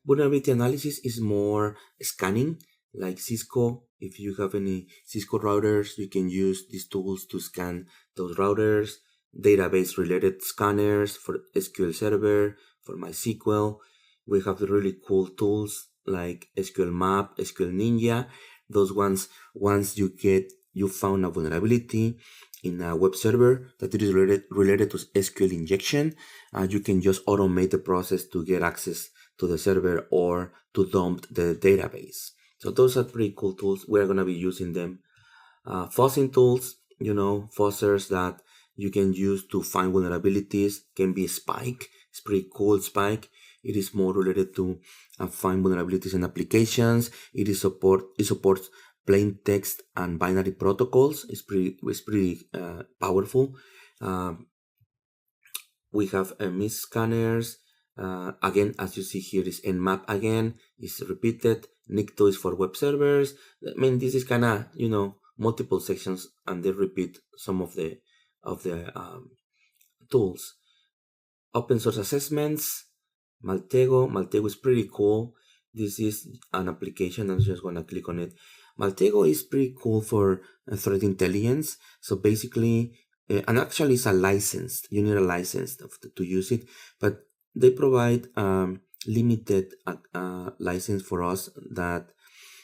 Vulnerability analysis is more scanning, like Cisco. If you have any Cisco routers, you can use these tools to scan those routers. Database related scanners for SQL Server, for MySQL. We have the really cool tools like SQL Map, SQL Ninja. Those ones, once you found a vulnerability in a web server that it is related to SQL injection, you can just automate the process to get access to the server or to dump the database. So those are pretty cool tools. We're going to be using them. Fuzzing tools, fuzzers that you can use to find vulnerabilities, can be Spike. It's pretty cool, Spike. It is more related to find vulnerabilities in applications. It supports plain text and binary protocols. It's pretty powerful. We have MIS scanners. Again, as you see here, is Nmap again. Is repeated. Nikto is for web servers. I mean, this is kind of multiple sections, and they repeat some of the tools. Open source assessments. Maltego is pretty cool. This is an application. I'm just gonna click on it. Maltego is pretty cool for threat intelligence. So basically, and actually it's a license. You need a license to use it, but they provide limited license for us that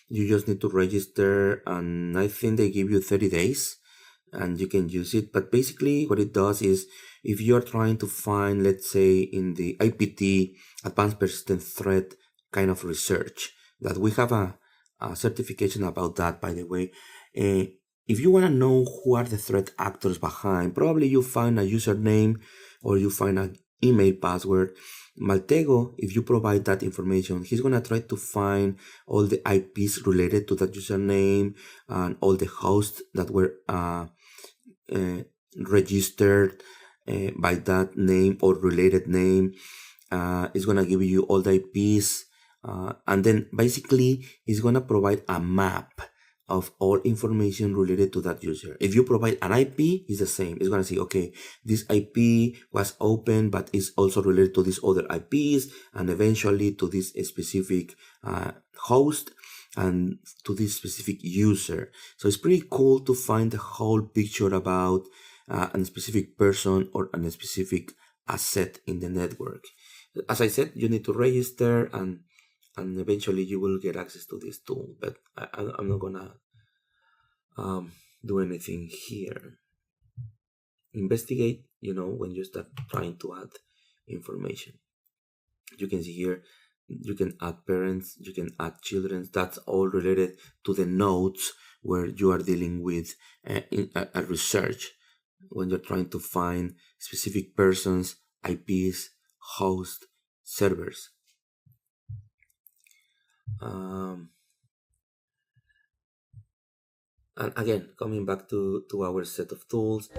you just need to register, and I think they give you 30 days and you can use it. But basically what it does is, if you're trying to find, let's say in the IPT, Advanced Persistent Threat kind of research, that we have a certification about that, by the way. If you want to know who are the threat actors behind, probably you find a username or you find an email password. Maltego, if you provide that information, he's going to try to find all the IPs related to that username and all the hosts that were registered by that name or related name. It's going to give you all the IPs, and then basically it's going to provide a map of all information related to that user. If you provide an IP, it's the same. It's going to say, okay, this IP was open, but it's also related to these other IPs, and eventually to this specific host and to this specific user. So it's pretty cool to find the whole picture about a specific person or a specific asset in the network. As I said, you need to register, and eventually you will get access to this tool, but I'm not gonna do anything here. Investigate, when you start trying to add information. You can see here, you can add parents, you can add children. That's all related to the nodes where you are dealing with a research, when you're trying to find specific persons, IPs, hosts, servers. And again, coming back to our set of tools,